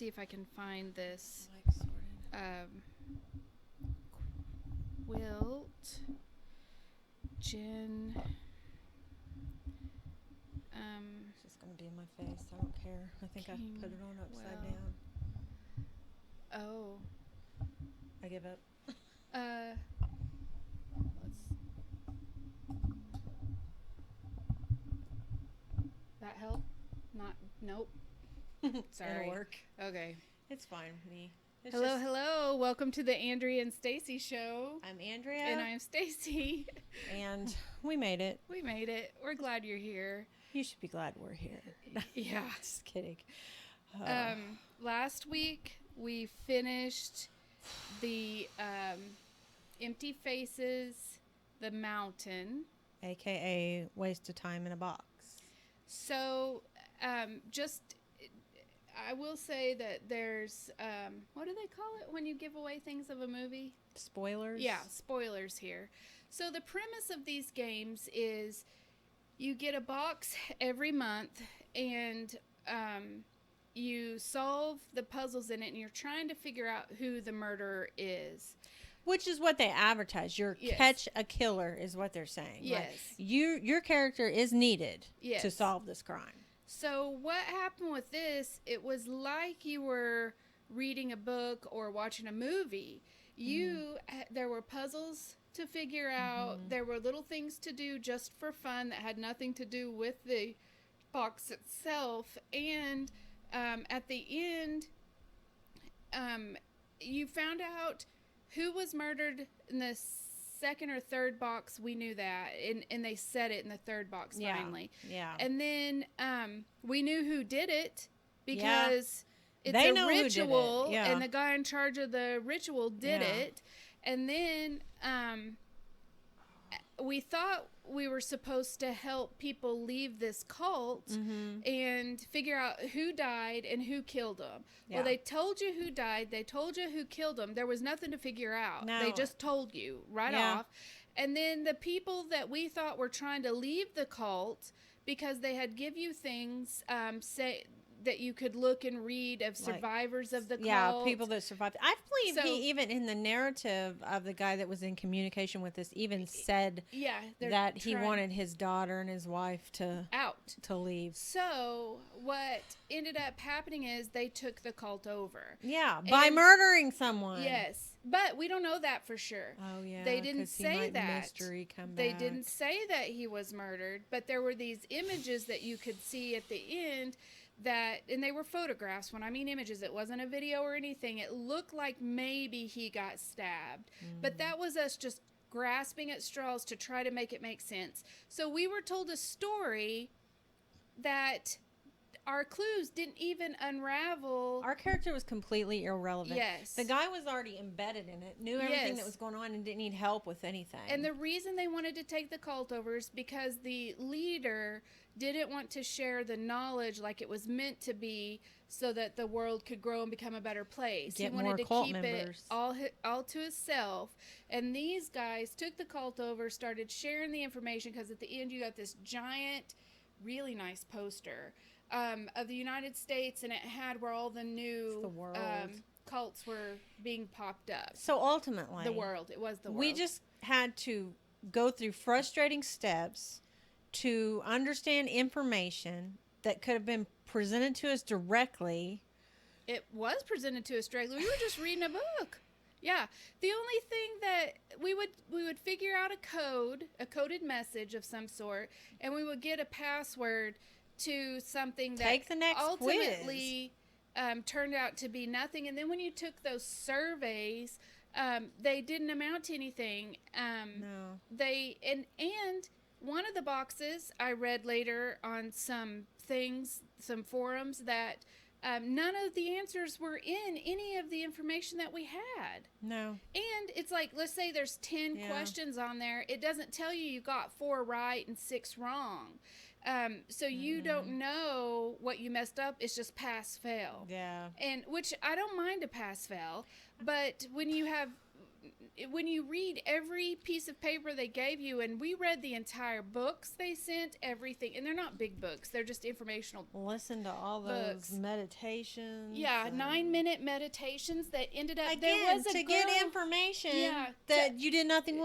see if I can find this quilt. Jen. It's just going to be in my face. I don't care. I think I put it on upside down. Oh. I give up. That help? Not. Nope. Sorry. It'll work. Okay. It's fine with me. Hello. Welcome to the Andrea and Stacy show. I'm Andrea. And I'm Stacy. And we made it. We made it. We're glad you're here. You should be glad we're here. Yeah. Just kidding. Last week we finished the Empty Faces, the Mountain. AKA Waste of Time in a Box. So, I will say that there's, what do they call it when you give away things of a movie? Spoilers? Yeah, spoilers here. So the premise of these games is you get a box every month and you solve the puzzles in it and you're trying to figure out who the murderer is. Which is what they advertise. Catch a killer is what they're saying. Yes. Like, your character is needed to solve this crime. So what happened with this, it was like you were reading a book or watching a movie. There were puzzles to figure out. Mm-hmm. There were little things to do just for fun that had nothing to do with the box itself. And at the end, you found out who was murdered in the second or third box. We knew that, and they said it in the third box finally. Yeah. And then we knew who did it because it's they a know ritual, who did it. Yeah. and the guy in charge of the ritual did it. And then we thought we were supposed to help people leave this cult and figure out who died and who killed them. Yeah. Well, they told you who died. They told you who killed them. There was nothing to figure out. No. They just told you right off. And then the people that we thought were trying to leave the cult, because they had give you things, say that you could look and read of survivors of the cult. Yeah, people that survived. I believe he even in the narrative of the guy that was in communication with us even said that he wanted his daughter and his wife to leave. So what ended up happening is they took the cult over. Yeah, by murdering someone. Yes. But we don't know that for sure. Oh, yeah. They didn't say that. Mystery come they back. didn't say that he was murdered, but there were these images that you could see at the end and they were photographs. When I mean images, it wasn't a video or anything. It looked like maybe he got stabbed. But that was us just grasping at straws to try to make it make sense. So we were told a story that our clues didn't even unravel. Our character was completely irrelevant. Yes. The guy was already embedded in it, knew everything that was going on, and didn't need help with anything. And the reason they wanted to take the cult over is because the leader didn't want to share the knowledge like it was meant to be so that the world could grow and become a better place. Get he wanted more to cult keep members. it all to himself. And these guys took the cult over, started sharing the information, because at the end you got this giant, really nice poster of the United States, and it had where all the new cults were being popped up. So ultimately, it was the world. We just had to go through frustrating steps to understand information that could have been presented to us directly. It was presented to us directly. We were just reading a book. Yeah. The only thing that we would figure out a coded message of some sort, and we would get a password to something that Take the next ultimately turned out to be nothing. And then when you took those surveys, they didn't amount to anything. No. And one of the boxes I read later on some forums, that none of the answers were in any of the information that we had. No. And it's like, let's say there's 10 questions on there. It doesn't tell you got 4 right and 6 wrong. So you don't know what you messed up. It's just pass fail. Yeah. And which I don't mind a pass fail, but when you have when you read every piece of paper they gave you, and we read the entire books they sent, everything, and they're not big books, they're just informational. Listen to all those meditations. Yeah, 9-minute meditations that ended up, again, there was a to girl, get information that you did nothing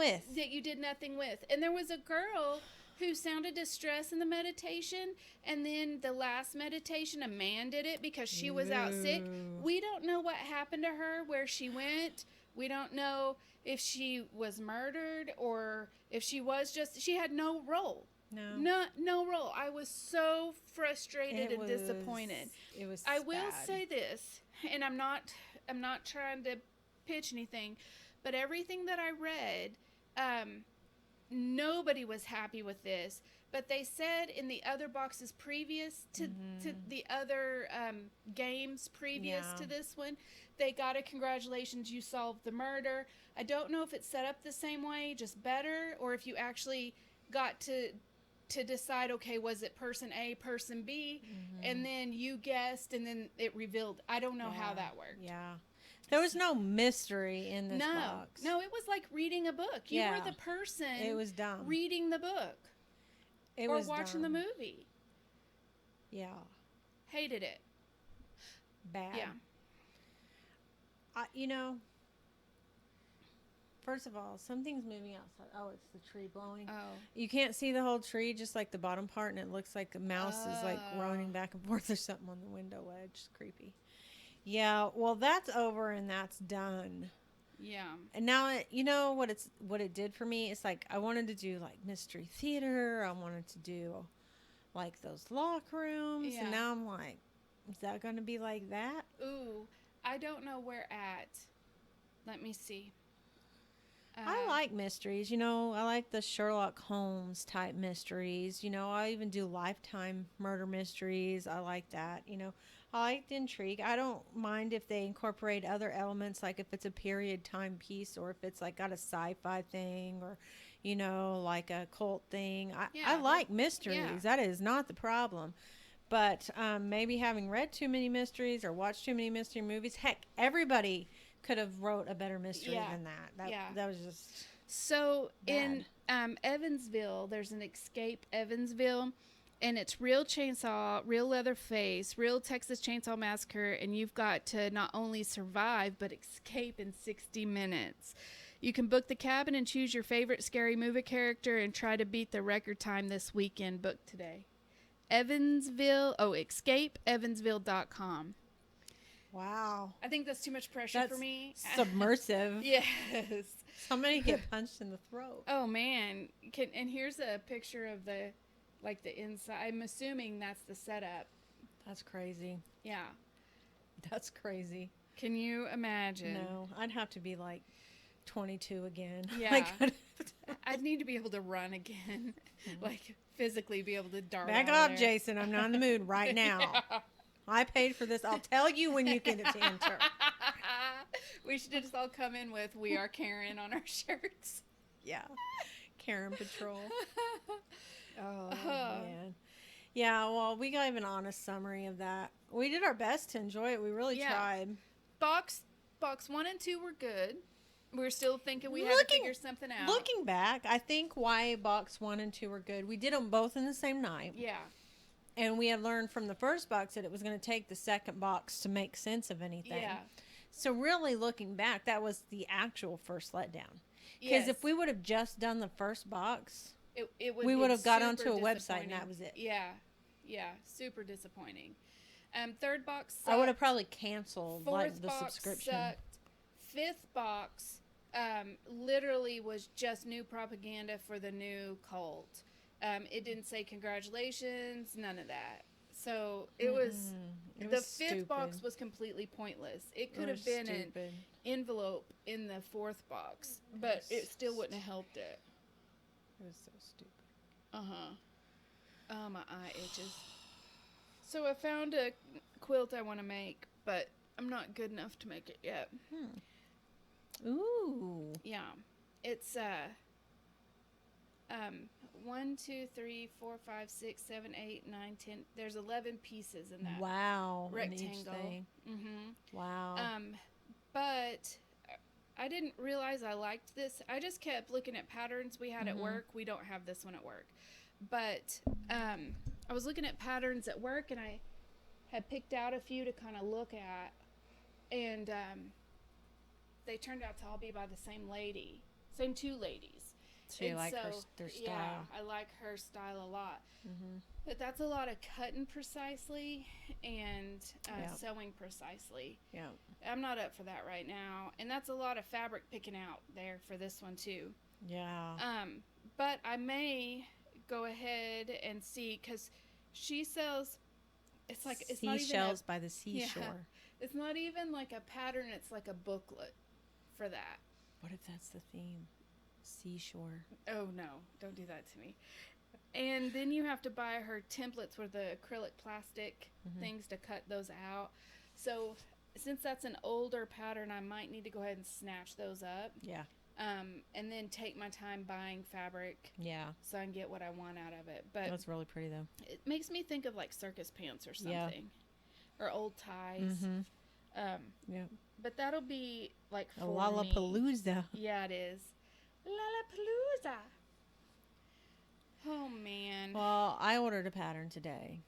with. And there was a girl who sounded distressed in the meditation, and then the last meditation, a man did it because she was out sick. We don't know what happened to her, where she went. We don't know if she was murdered or if she was just, she had no role. No role. I was so frustrated and disappointed. It was I will say this, and I'm not trying to pitch anything, but everything that I read, nobody was happy with this. But they said in the other boxes previous to the other games previous to this one, they got a congratulations, you solved the murder. I don't know if it's set up the same way, just better, or if you actually got to decide, okay, was it person A, person B, and then you guessed, and then it revealed. I don't know how that worked. Yeah. There was no mystery in this box. No, it was like reading a book. You were the person. It was dumb. Reading the book. Or watching the movie. Yeah. Hated it. Bad. Yeah. First of all, something's moving outside. Oh, it's the tree blowing. Oh. You can't see the whole tree, just like the bottom part, and it looks like a mouse is like running back and forth or something on the window ledge. It's creepy. Yeah, well, that's over and that's done. Yeah. And now, you know what it did for me? It's like I wanted to do like mystery theater. I wanted to do like those locker rooms. Yeah. And now I'm like, is that going to be like that? Ooh, I don't know where at. Let me see. I like mysteries. I like the Sherlock Holmes type mysteries. I even do Lifetime murder mysteries. I like that. I like the intrigue. I don't mind if they incorporate other elements, like if it's a period time piece or if it's like got a sci-fi thing or, like a cult thing. I like mysteries. Yeah. That is not the problem. But maybe having read too many mysteries or watched too many mystery movies, heck, everybody could have wrote a better mystery than that. That was just so bad. In Evansville, there's an Escape Evansville, and it's real chainsaw, real Leatherface, real Texas Chainsaw Massacre, and you've got to not only survive but escape in 60 minutes. You can book the cabin and choose your favorite scary movie character and try to beat the record time this weekend. Book today. EscapeEvansville.com. Wow. I think that's too much pressure for me. Submersive. Yes. Somebody get punched in the throat. Oh, man. And here's a picture of the inside. I'm assuming that's the setup. That's crazy. Yeah. That's crazy. Can you imagine? No. I'd have to be like 22 again. Yeah. I'd need to be able to run again. Like physically be able to dart Back out up, there. Jason. I'm not in the mood right now. Yeah. I paid for this. I'll tell you when you get it to enter. We should just all come in with "We Are Karen" on our shirts. Yeah. Karen Patrol. Oh, man. Yeah, well, we gave an honest summary of that. We did our best to enjoy it. We really tried. Box 1 and 2 were good. We're still thinking we had to figure something out. Looking back, I think why box 1 and 2 were good. We did them both in the same night. Yeah. And we had learned from the first box that it was going to take the second box to make sense of anything. Yeah. So really looking back, that was the actual first letdown. Because if we would have just done the first box, we would have got onto a website and that was it. Yeah. Yeah. Super disappointing. Third box sucked. I would have probably canceled Fourth the box subscription. Sucked. Fifth box literally was just new propaganda for the new cult. It didn't say congratulations, none of that. So it was the fifth box was completely pointless. It could have been an envelope in the fourth box, but it still wouldn't have helped it. It was so stupid. Oh, my eye itches. So I found a quilt I want to make, but I'm not good enough to make it yet. Ooh. Yeah. It's 1, 2, 3, 4, 5, 6, 7, 8, 9, 10. There's 11 pieces in that. Wow. Rectangle. In each thing. Mm-hmm. Wow. But I didn't realize I liked this. I just kept looking at patterns we had at work. We don't have this one at work. But I was looking at patterns at work, and I had picked out a few to kind of look at. And they turned out to all be by the same lady. Same two ladies. So you like their style? Yeah, I like her style a lot. But that's a lot of cutting precisely and sewing precisely. Yeah. I'm not up for that right now. And that's a lot of fabric picking out there for this one too. Yeah. But I may go ahead and see, because she sells, it's like, it's not even seashells by the seashore. Yeah, it's not even like a pattern, it's like a booklet for that. What if that's the theme? Seashore. Oh no, don't do that to me. And then you have to buy her templates with the acrylic plastic things to cut those out. So since that's an older pattern, I might need to go ahead and snatch those up. Yeah. And then take my time buying fabric. Yeah. So I can get what I want out of it. But that's really pretty though. It makes me think of like circus pants or something. Yeah. Or old ties. Yeah. But that'll be like a Lollapalooza. Yeah, it is. Lollapalooza. Oh man. Well, I ordered a pattern today.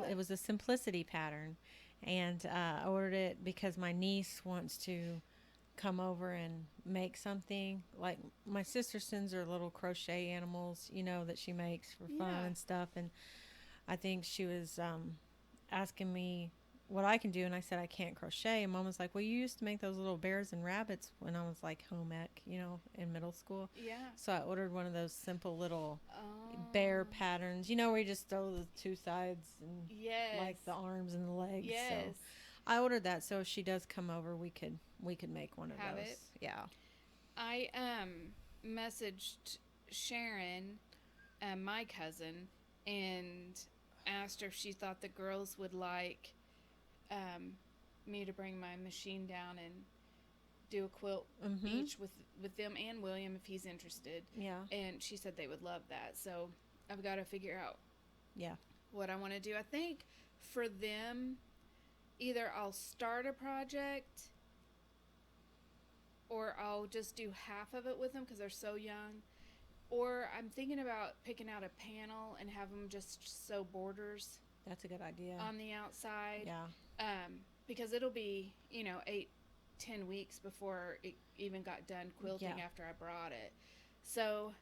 It was a simplicity pattern, and I ordered it because my niece wants to come over and make something. Like, my sister sends her little crochet animals, that she makes for fun and stuff, and I think she was asking me what I can do, and I said I can't crochet, and Mom was like, well, you used to make those little bears and rabbits when I was like home ec, in middle school. Yeah. So I ordered one of those simple little bear patterns, where you just throw the two sides and like the arms and the legs. Yes. So I ordered that, so if she does come over, we could make one of those. It? Yeah. I messaged Sharon, my cousin, and asked her if she thought the girls would like me to bring my machine down and do a quilt each with them and William if he's interested. Yeah. And she said they would love that. So I've got to figure out what I want to do. I think for them, either I'll start a project or I'll just do half of it with them because they're so young. Or I'm thinking about picking out a panel and have them just sew borders. That's a good idea. On the outside. Yeah. Because it'll be, 8-10 weeks before it even got done quilting after I brought it. So,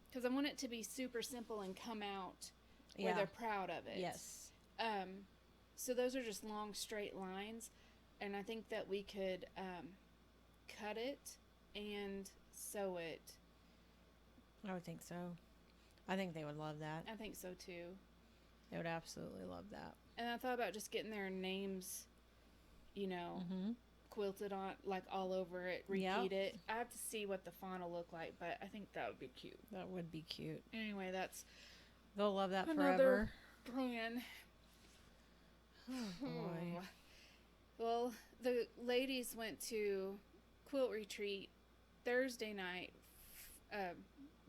because I want it to be super simple and come out where they're proud of it. Yes. So those are just long straight lines, and I think that we could cut it and sew it. I would think so. I think they would love that. I think so too. They would absolutely love that. And I thought about just getting their names, quilted on, like all over it, repeat it. I have to see what the font will look like, but I think that would be cute. That would be cute. Anyway, they'll love that another forever. Plan. Oh, boy. Well, the ladies went to quilt retreat Thursday night,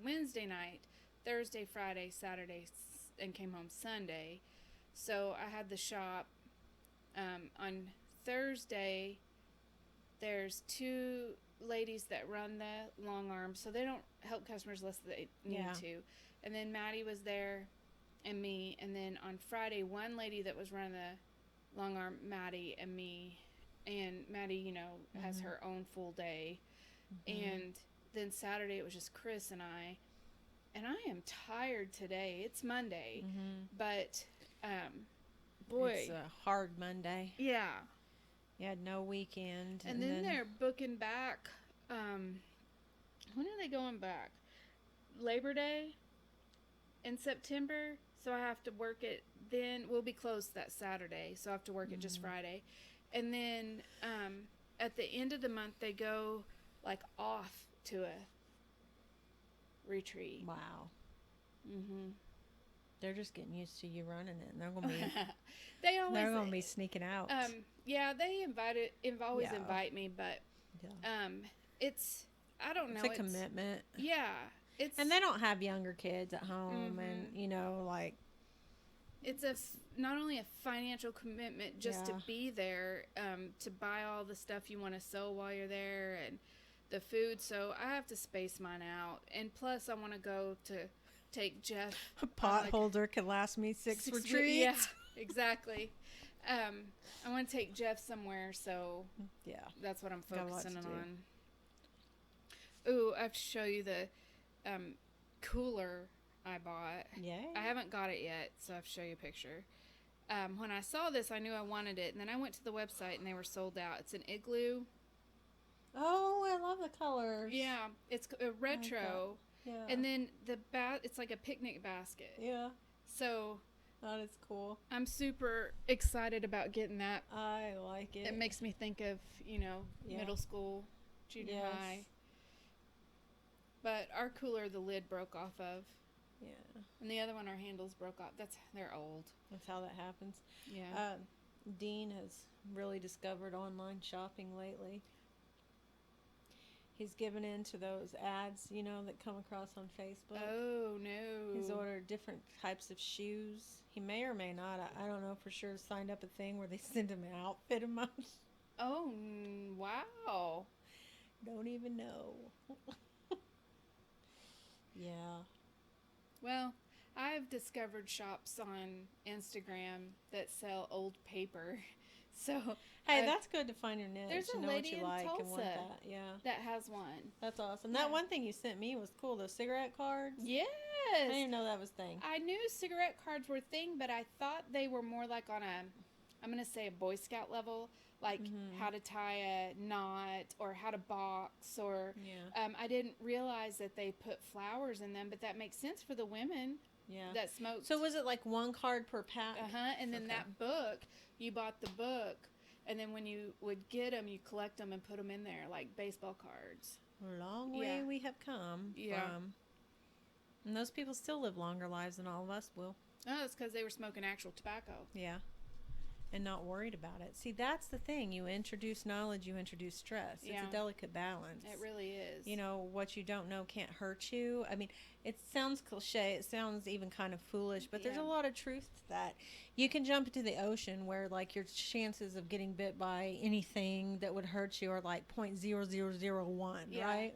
Wednesday night, Thursday, Friday, Saturday, and came home Sunday. So I had the shop on Thursday. There's two ladies that run the long arm, so they don't help customers unless they need to. And then Maddie was there and me. And then on Friday, one lady that was running the long arm, Maddie and me. And Maddie, has her own full day. And then Saturday, it was just Chris and I. And I am tired today. It's Monday. But, boy. It's a hard Monday. Yeah. You had no weekend. And then they're booking back. When are they going back? Labor Day in September. So I have to work it then. We'll be closed that Saturday. So I have to work it just Friday. And then at the end of the month, they go like off to a retreat. Wow. They're just getting used to you running it, and they're gonna be. They're gonna be sneaking out. Yeah, they always invite me, but it's I don't know. It's a commitment. Yeah, and they don't have younger kids at home, and it's not only a financial commitment just to be there, to buy all the stuff you want to sew while you're there and the food. So I have to space mine out. And plus I want to go to take Jeff. A pot holder could last me six retreats. Yeah, exactly. I want to take Jeff somewhere, so that's what I'm focusing on. Ooh, I have to show you the cooler I bought. Yeah. I haven't got it yet, so I have to show you a picture. When I saw this, I knew I wanted it, and then I went to the website and they were sold out. It's an igloo. Oh, I love the colors. Yeah, it's a retro. Yeah. And then it's like a picnic basket. Yeah. So that is cool. I'm super excited about getting that. I like it. It makes me think of, middle school, junior high. But our cooler, the lid broke off of. Yeah. And the other one, our handles broke off. They're old. That's how that happens. Yeah. Dean has really discovered online shopping lately. He's given in to those ads, that come across on Facebook. Oh, no. He's ordered different types of shoes. He may or may not, I don't know for sure, signed up a thing where they send him an outfit a month. Oh, wow. Don't even know. Yeah. Well, I've discovered shops on Instagram that sell old paper. So hey, that's good to find your niche. There's a know lady what you in like Tulsa and want that. Yeah. that has one. That's awesome. That one thing you sent me was cool. Those cigarette cards. Yes. I didn't know that was a thing. I knew cigarette cards were a thing, but I thought they were more like on I'm going to say a Boy Scout level, like how to tie a knot or how to box or I didn't realize that they put flowers in them, but that makes sense for the women that smoke. So was it like one card per pack? And then that book, you bought the book, and then when you would get them, you collect them and put them in there like baseball cards. A long way we have come from. And those people still live longer lives than all of us will. Oh, it's because they were smoking actual tobacco. Yeah. And not worried about it. See, that's the thing. You introduce knowledge, you introduce stress. It's a delicate balance. It really is. What you don't know can't hurt you. I mean, it sounds cliche. It sounds even kind of foolish, but there's a lot of truth to that. You can jump into the ocean where, like, your chances of getting bit by anything that would hurt you are like 0.0001, right?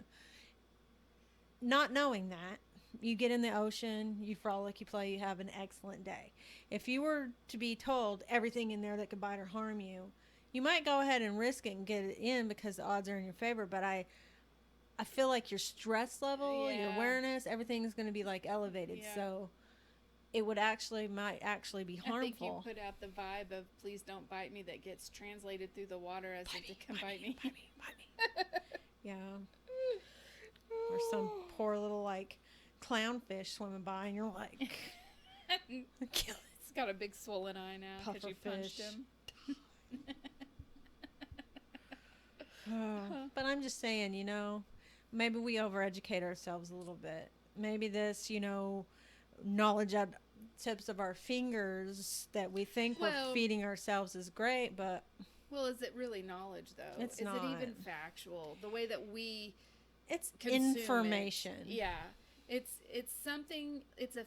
Not knowing that. You get in the ocean, you frolic, you play, you have an excellent day. If you were to be told everything in there that could bite or harm you, you might go ahead and risk it and get it in because the odds are in your favor. But I feel like your stress level, your awareness, everything is going to be like elevated. Yeah. So it might actually be harmful. I think you put out the vibe of "please don't bite me" that gets translated through the water as if it can bite me. Bite me. Yeah. Or some poor little clownfish swimming by, and you're like, kill it. It's got a big swollen eye now because you punched him. But I'm just saying, maybe we overeducate ourselves a little bit. Maybe this, knowledge at tips of our fingers that we think we're feeding ourselves is great, but... Well, is it really knowledge, though? It's not. Is it even factual? The way that we It's information. Yeah. It's something, it's a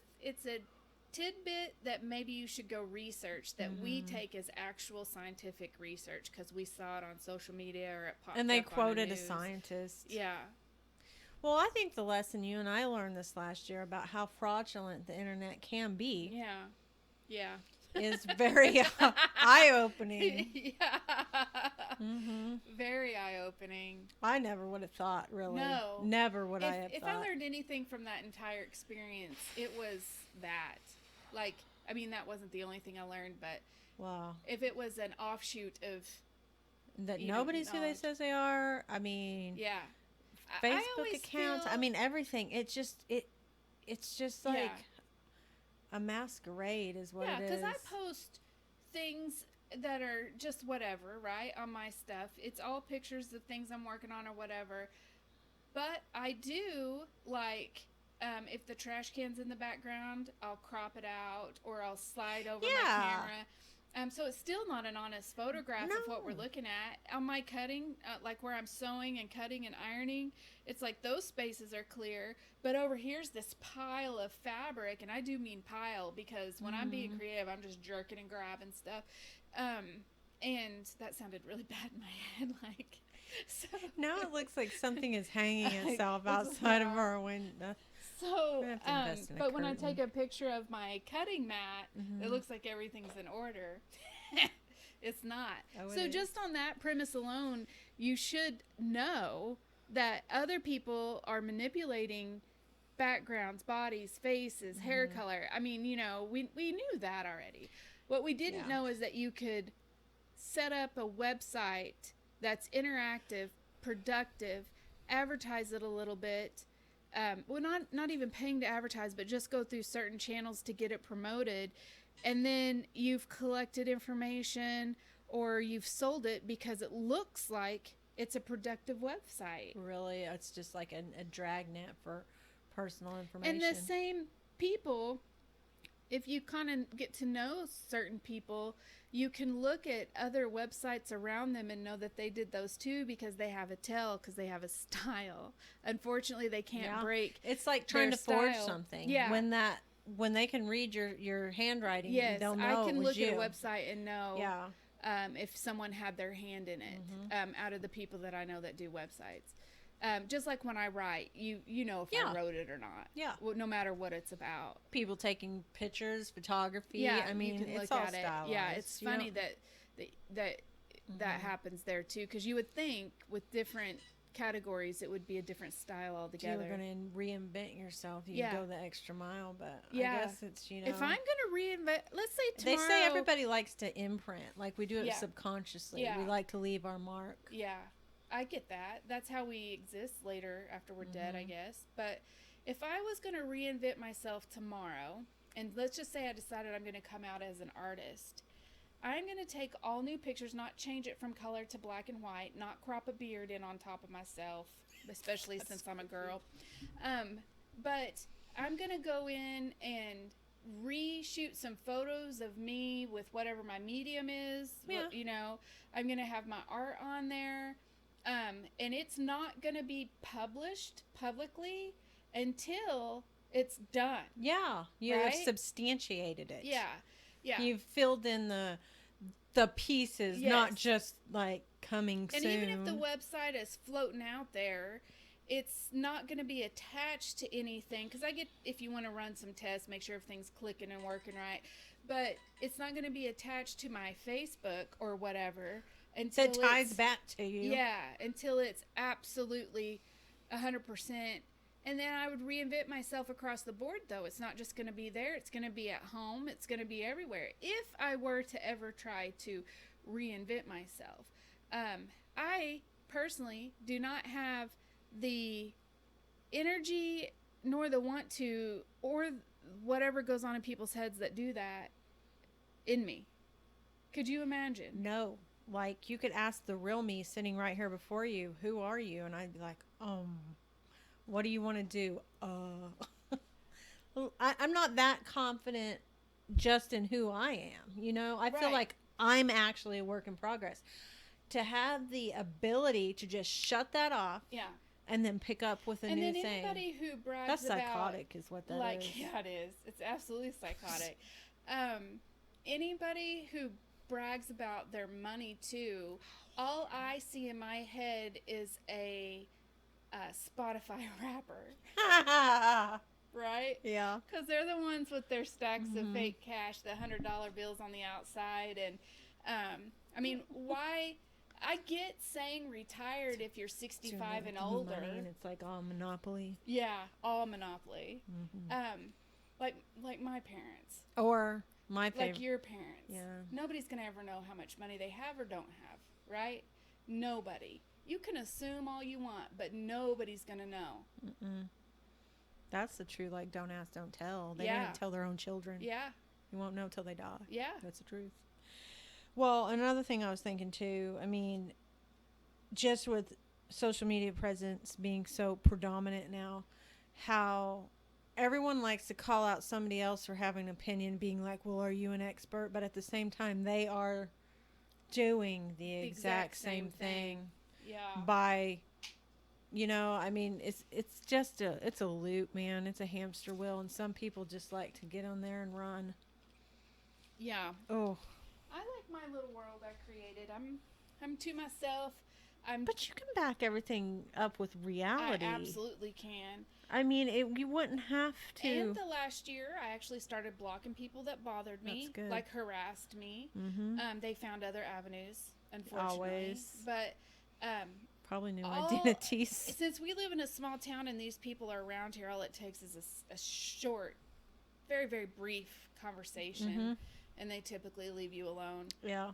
tidbit that maybe you should go research that we take as actual scientific research because we saw it on social media or it popped up on the news. And they quoted a scientist. Yeah. Well, I think the lesson you and I learned this last year about how fraudulent the internet can be. Yeah. Yeah. Is very eye-opening. Yeah. Very eye-opening. I never would have thought, really. No. Never would I have thought. If I learned anything from that entire experience, it was that. That wasn't the only thing I learned, but wow. If it was an offshoot of... That nobody's who they says they are, Yeah. Facebook accounts, everything. It's just like... A masquerade is what it is. Yeah, because I post things that are just whatever, right, on my stuff. It's all pictures of things I'm working on or whatever. But I do, if the trash can's in the background, I'll crop it out or I'll slide over my camera. So it's still not an honest photograph of what we're looking at. On my cutting, like where I'm sewing and cutting and ironing, it's like those spaces are clear. But over here's this pile of fabric, and I do mean pile because when I'm being creative, I'm just jerking and grabbing stuff. And that sounded really bad in my head, like. So now it looks like something is hanging itself outside of our window. So, but when I take a picture of my cutting mat, it looks like everything's in order. It's not. So just on that premise alone, you should know that other people are manipulating backgrounds, bodies, faces, hair color. I mean, you know, we knew that already. What we didn't know is that you could set up a website that's interactive, productive, advertise it a little bit. Well, not even paying to advertise, but just go through certain channels to get it promoted. And then you've collected information or you've sold it because it looks like it's a productive website. Really, it's just like a dragnet for personal information. And the same people, if you kind of get to know certain people, you can look at other websites around them and know that they did those too because they have a tell, because they have a style. Unfortunately, they can't break. It's like trying to forge something. Yeah. When they can read your handwriting, they'll know I can look you. at a website and know if someone had their hand in it out of the people that I know that do websites. Just like when I write, you know if I wrote it or not. Yeah. Well, no matter what it's about. People taking pictures, photography. Yeah, I mean, you can it's look all at stylized. it. Yeah, it's funny that happens there too, because you would think with different categories it would be a different style altogether. If you were going to reinvent yourself, you go the extra mile, but I guess it's, you know. If I'm going to reinvent, let's say tomorrow. They say everybody likes to imprint, like we do it subconsciously. Yeah. We like to leave our mark. Yeah. I get that. That's how we exist later after we're dead, I guess. But if I was going to reinvent myself tomorrow, and let's just say I decided I'm going to come out as an artist, I'm going to take all new pictures, not change it from color to black and white, not crop a beard in on top of myself, especially since I'm a girl. But I'm going to go in and reshoot some photos of me with whatever my medium is. Yeah. You know, I'm going to have my art on there. And it's not going to be published publicly until it's done. Yeah. You have substantiated it. Yeah. Yeah. You've filled in the pieces, not just like coming soon. And even if the website is floating out there, it's not going to be attached to anything. Because I get, if you want to run some tests, make sure everything's clicking and working right. But it's not going to be attached to my Facebook or whatever. Until it ties back to you. Yeah, until it's absolutely 100%. And then I would reinvent myself across the board, though. It's not just going to be there. It's going to be at home. It's going to be everywhere. If I were to ever try to reinvent myself. I personally do not have the energy nor the want to, or whatever goes on in people's heads that do that, in me. Could you imagine? No. Like, you could ask the real me sitting right here before you, who are you? And I'd be like, what do you want to do? I'm not that confident just in who I am. You know, I feel like I'm actually a work in progress. To have the ability to just shut that off. Yeah. And then pick up with a new thing. And then anybody who brags That's psychotic is what that is. Yeah, it is. It's absolutely psychotic. Anybody who brags about their money too, all I see in my head is a Spotify rapper. Right? Yeah. Because they're the ones with their stacks of fake cash, the $100 bills on the outside. And I mean, why? I get saying retired if you're 65 and older. And it's like all Monopoly. Yeah, all Monopoly. Like my parents. Or my favorite. Like your parents. Yeah. Nobody's going to ever know how much money they have or don't have, right? Nobody. You can assume all you want, but nobody's going to know. That's the true, like, don't ask, don't tell. They didn't tell their own children. Yeah. You won't know till they die. Yeah. That's the truth. Well, another thing I was thinking, too, I mean, just with social media presence being so predominant now, how everyone likes to call out somebody else for having an opinion, being like, well, are you an expert? But at the same time, they are doing the exact same thing. Yeah. By, I mean, it's just it's a loop, man. It's a hamster wheel, and some people just like to get on there and run. Yeah. Oh. I like my little world I created. I'm to myself. But you can back everything up with reality. I absolutely can. I mean, you wouldn't have to. And the last year, I actually started blocking people that bothered me, like harassed me. Mm-hmm. They found other avenues, unfortunately. Always. But probably new identities. Since we live in a small town and these people are around here, all it takes is a short, very, very brief conversation, mm-hmm. and they typically leave you alone. Yeah.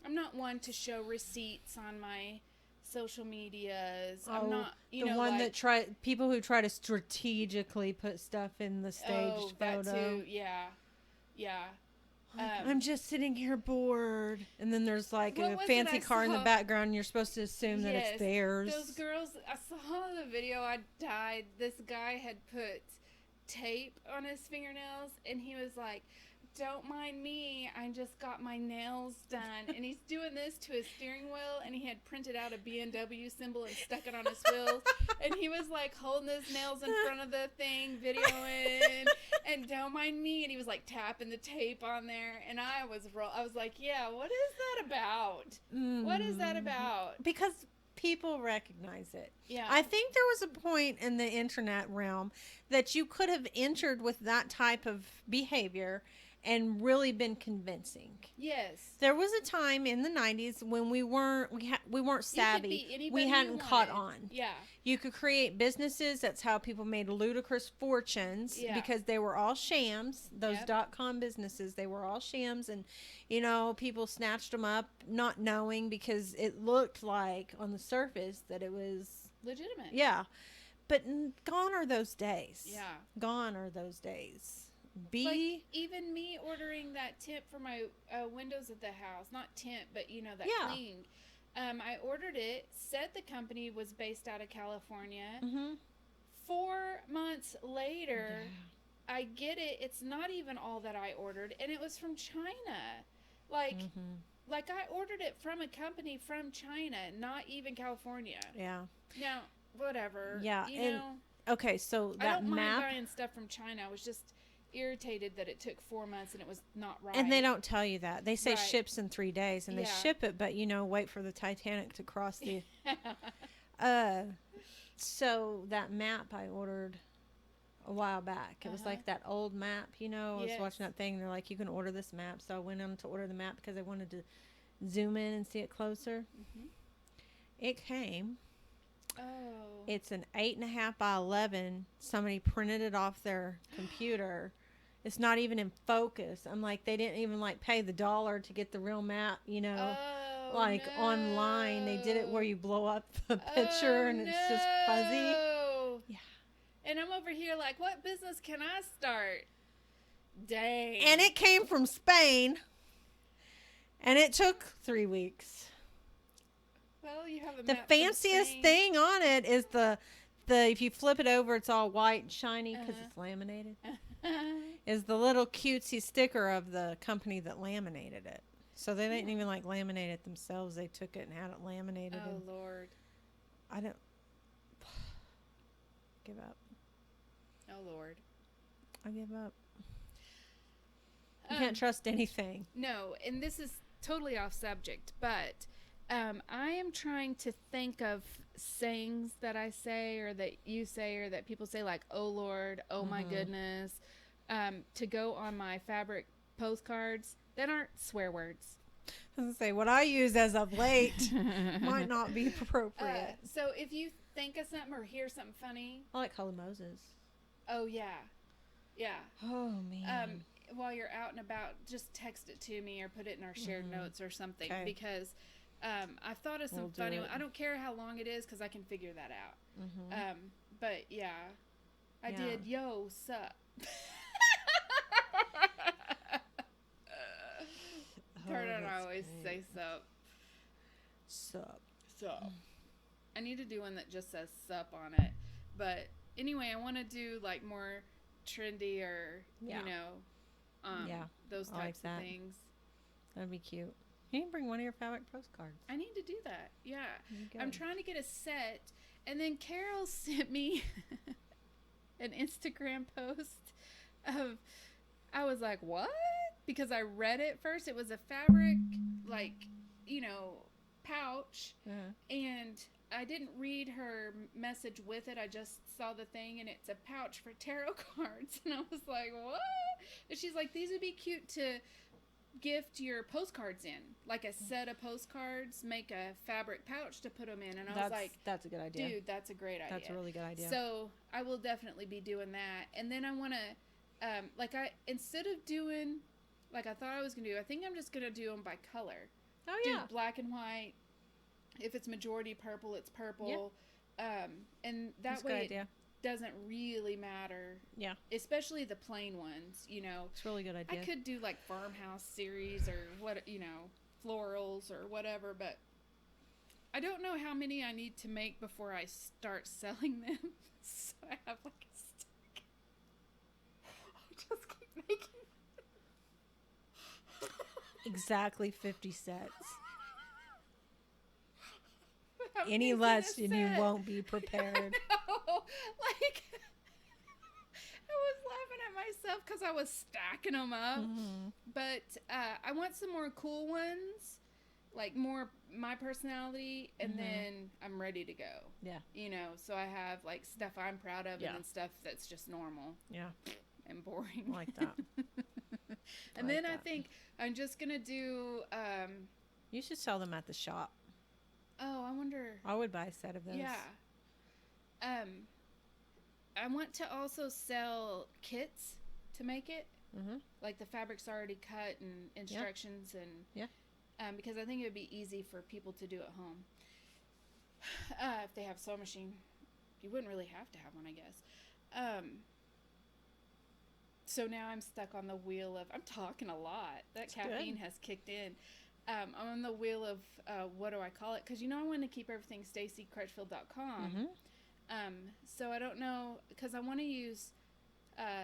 I'm not one to show receipts on my social medias. Oh, I'm not, the one that people who try to strategically put stuff in the staged photo. That too. Yeah. Yeah. I'm just sitting here bored. And then there's like a fancy car in the background and you're supposed to assume that it's theirs. Those girls, I saw the video, I died. This guy had put tape on his fingernails and he was like, don't mind me, I just got my nails done. And he's doing this to his steering wheel, and he had printed out a BMW symbol and stuck it on his wheels. And he was like holding his nails in front of the thing, videoing, and don't mind me. And he was like tapping the tape on there. And I was like, yeah, what is that about? What is that about? Because people recognize it. Yeah. I think there was a point in the internet realm that you could have entered with that type of behavior and really been convincing. Yes. There was a time in the 90s when we weren't savvy. We hadn't caught on. Yeah. You could create businesses. That's how people made ludicrous fortunes because they were all shams. Those .com businesses, they were all shams, and people snatched them up not knowing because it looked like on the surface that it was legitimate. Yeah. But gone are those days. Yeah. Gone are those days. Like even me ordering that tint for my windows at the house, not tint, but that clean. I ordered it, said the company was based out of California. Mm-hmm. 4 months later, I get it. It's not even all that I ordered, and it was from China. Like I ordered it from a company from China, not even California. Yeah. Now, whatever. Yeah. Okay, so that I don't map, mind buying stuff from China. I was just irritated that it took 4 months and it was not right. And they don't tell you that. They say ships in 3 days, and they ship it, but wait for the Titanic to cross the. So that map I ordered a while back. It was like that old map, I was watching that thing. They're like, you can order this map. So I went on to order the map because I wanted to zoom in and see it closer. Mm-hmm. It came. Oh. It's an 8.5 by 11. Somebody printed it off their computer. It's not even in focus. I'm like, they didn't even pay the $1 to get the real map, online. They did it where you blow up the picture and it's just fuzzy. Yeah. And I'm over here like, what business can I start? Dang. And it came from Spain. And it took 3 weeks. Well, you have the fanciest thing on it is the if you flip it over, it's all white and shiny because it's laminated. Is the little cutesy sticker of the company that laminated it. So they didn't even laminate it themselves. They took it and had it laminated. Oh, Lord. I don't give up. Oh, Lord. I give up. You can't trust anything. No, and this is totally off subject, but I am trying to think of sayings that I say or that you say or that people say like, oh, Lord, oh, my goodness, to go on my fabric postcards that aren't swear words. I was going to say, what I use as of late might not be appropriate. So if you think of something or hear something funny. I like Holy Moses. Oh, yeah. Yeah. Oh, man. While you're out and about, just text it to me or put it in our shared notes or something because I've thought of some funny ones. I don't care how long it is because I can figure that out. But yeah, I did. Yo, sup. I always say sup. Sup. Sup. I need to do one that just says sup on it. But anyway, I want to do like more trendy or those types of things. That'd be cute. You can bring one of your fabric postcards. I need to do that. Yeah. I'm trying to get a set. And then Carol sent me an Instagram post of, I was like, what? Because I read it first. It was a fabric, like, pouch. And I didn't read her message with it. I just saw the thing, and it's a pouch for tarot cards. And I was like, what? And she's like, these would be cute to gift your postcards in, like a set of postcards, make a fabric pouch to put them in. And I was like, that's a good idea, dude, that's a great idea. That's a really good idea. So I will definitely be doing that. And then I want to instead of doing like I thought I was gonna do, I think I'm just gonna do them by color. Do black and white. If it's majority purple, it's purple. And that way it doesn't really matter. Yeah. Especially the plain ones, It's a really good idea. I could do like farmhouse series or florals or whatever, but I don't know how many I need to make before I start selling them. So I have like a stack. I just keep making exactly 50 sets. Any less and you won't be prepared. I know. Like, I was laughing at myself because I was stacking them up. Mm-hmm. But I want some more cool ones, like more my personality, and then I'm ready to go. Yeah. So I have like stuff I'm proud of and then stuff that's just normal. Yeah. And boring. I like that. And then I think I'm just going to do... you should sell them at the shop. Oh, I wonder. I would buy a set of those. Yeah. I want to also sell kits to make it. Mm-hmm. Like the fabric's already cut and instructions because I think it would be easy for people to do at home. If they have a sewing machine, you wouldn't really have to have one, I guess. So now I'm stuck on the wheel of. I'm talking a lot. That caffeine has kicked in. I'm on the wheel of what do I call it? Because I want to keep everything StacyCrutchfield.com. Mm-hmm. So I don't know, because I want to use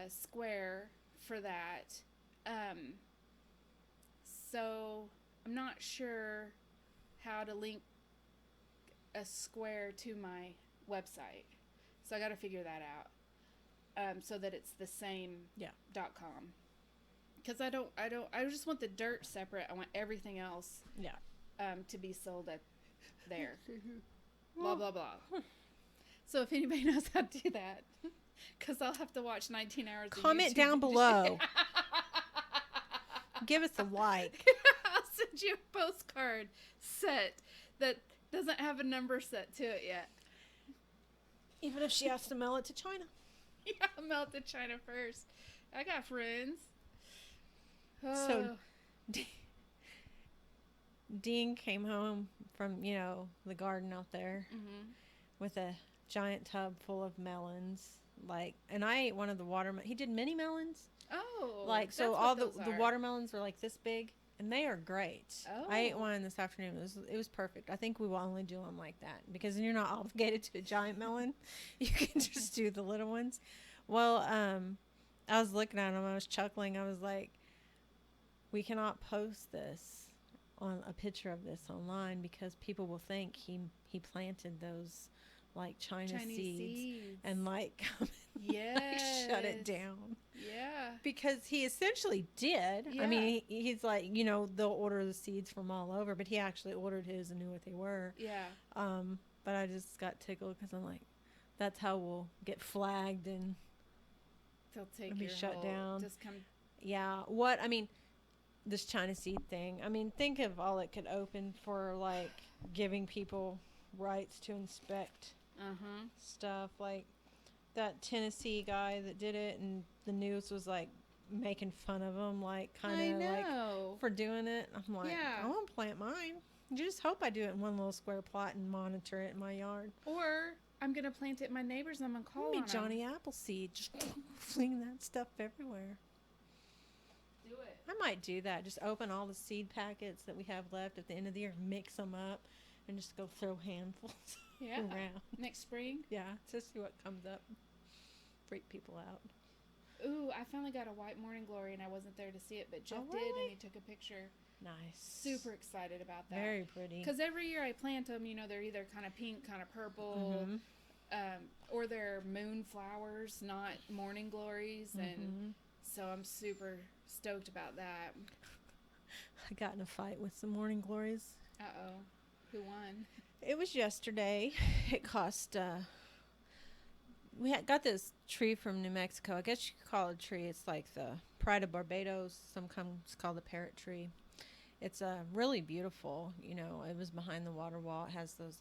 Square for that. So I'm not sure how to link a Square to my website. So I got to figure that out so that it's the same .com. Because I just want the dirt separate. I want everything else to be sold at there. Blah, blah, blah. So if anybody knows how to do that, because I'll have to watch 19 hours of comment down below. Give us a like. I'll send you a postcard set that doesn't have a number set to it yet. Even if she has to mail it to China. Yeah, mail it to China first. I got friends. So, Dean came home from, the garden out there with a giant tub full of melons. And I ate one of the watermelons. He did mini melons. Oh. So all the watermelons were like this big, and they are great. Oh. I ate one this afternoon. It was perfect. I think we will only do them like that because then you're not obligated to a giant melon. You can just do the little ones. Well, I was looking at them. I was chuckling. I was like, we cannot post this on a picture of this online because people will think he planted those Chinese seeds and shut it down. Yeah. Because he essentially did. Yeah. I mean, he's like, they'll order the seeds from all over, but he actually ordered his and knew what they were. Yeah. But I just got tickled because I'm like, that's how we'll get flagged and they'll take be shut down. Just come. Yeah. This China seed thing. I mean, think of all it could open for giving people rights to inspect stuff. Like that Tennessee guy that did it, and the news was making fun of him, kind of for doing it. I'm like, I won't plant mine. You just hope I do it in one little square plot and monitor it in my yard. Or I'm gonna plant it in my neighbor's and I'm gonna call on Johnny Appleseed, just fling that stuff everywhere. Do it. I might do that. Just open all the seed packets that we have left at the end of the year, mix them up, and just go throw handfuls around. Next spring? Yeah, to see what comes up. freak people out. Ooh, I finally got a white morning glory, and I wasn't there to see it, but Jeff did, and he took a picture. Nice. Super excited about that. Very pretty. Because every year I plant them, they're either kind of pink, kind of purple, or they're moonflowers, not morning glories, and so I'm super stoked about that. I got in a fight with some morning glories. Uh-oh. Who won? It was yesterday. It cost, got this tree from New Mexico. I guess you could call it a tree. It's like the Pride of Barbados. Sometimes called the parrot tree. It's really beautiful. It was behind the water wall. It has those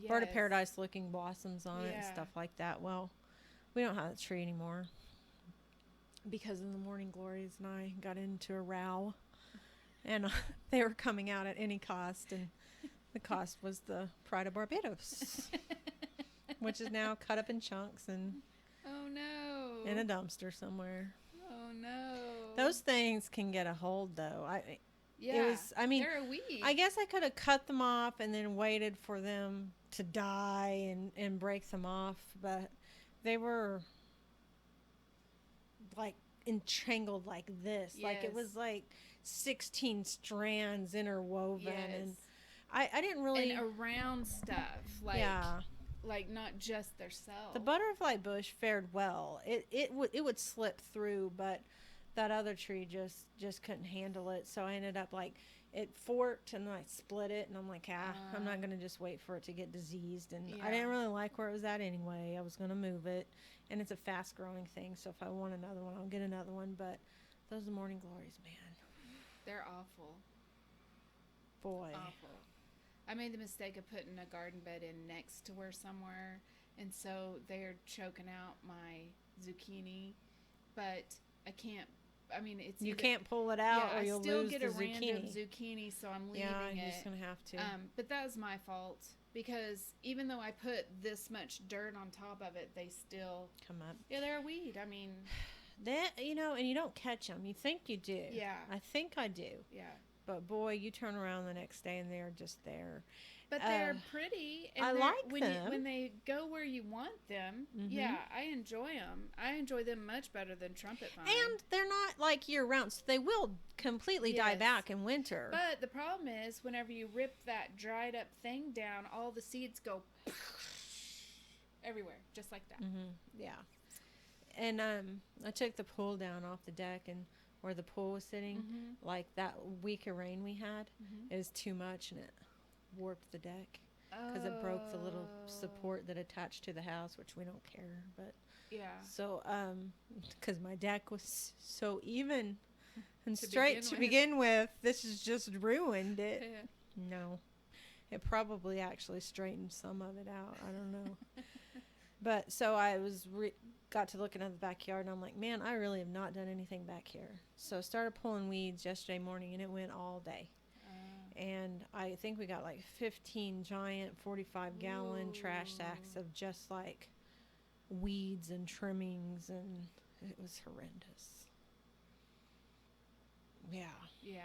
bird of paradise looking blossoms on it and stuff like that. Well, we don't have that tree anymore because of the morning glories, and I got into a row. And they were coming out at any cost, and the cost was the Pride of Barbados, which is now cut up in chunks and in a dumpster somewhere. Oh no! Those things can get a hold, though. They're a weed. I guess I could have cut them off and then waited for them to die and break them off, but they were like entangled like this. Yes. Like it was like 16 strands interwoven, and I didn't really and around stuff like not just their self. The butterfly bush fared well. It would slip through, but that other tree just couldn't handle it. So I ended up it forked and I split it, and I'm like, I'm not gonna just wait for it to get diseased, and I didn't really like where it was at anyway. I was gonna move it, and it's a fast growing thing, so if I want another one, I'll get another one. But those morning glories, man. They're awful. Boy. Awful. I made the mistake of putting a garden bed in next to somewhere, and so they're choking out my zucchini, but I can't. It's you can't pull it out, or you'll lose the zucchini. I still get a random zucchini, so I'm leaving it. Yeah, you're just gonna have to. But that was my fault, because even though I put this much dirt on top of it, they still come up. Yeah, they're a weed. That, and you don't catch them. You think you do. Yeah. I think I do. Yeah. But boy, you turn around the next day and they're just there. But they're pretty. And I like them. When they go where you want them, I enjoy them. I enjoy them much better than trumpet vine. And they're not like year round, so they will completely die back in winter. But the problem is, whenever you rip that dried up thing down, all the seeds go everywhere, just like that. Yeah. And I took the pool down off the deck, and where the pool was sitting, like that week of rain we had, it was too much, and it warped the deck because it broke the little support that attached to the house, which we don't care. But so because my deck was so even and straight to begin with, this has just ruined it. No, it probably actually straightened some of it out. I don't know. But so I got to looking at the backyard, and I'm like, man, I really have not done anything back here. So I started pulling weeds yesterday morning, and it went all day. And I think we got 15 giant 45-gallon trash sacks of just weeds and trimmings, and it was horrendous. Yeah. Yeah.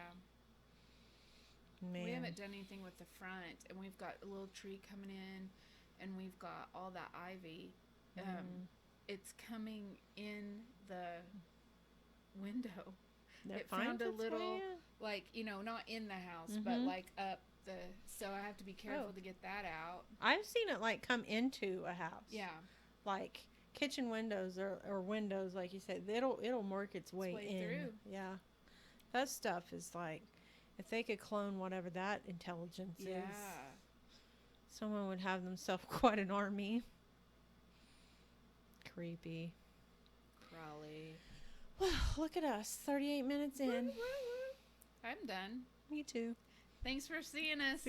Man. We haven't done anything with the front, and we've got a little tree coming in, and we've got all that ivy. It's coming in the window. It found a little, not in the house, but up the. So I have to be careful to get that out. I've seen it come into a house. Yeah. Kitchen windows or windows, like you said, it'll work its way in. Through. Yeah. That stuff is if they could clone whatever that intelligence is, someone would have themselves quite an army. Creepy. Crawly. Well, look at us, 38 minutes in. I'm done. Me too. Thanks for seeing us.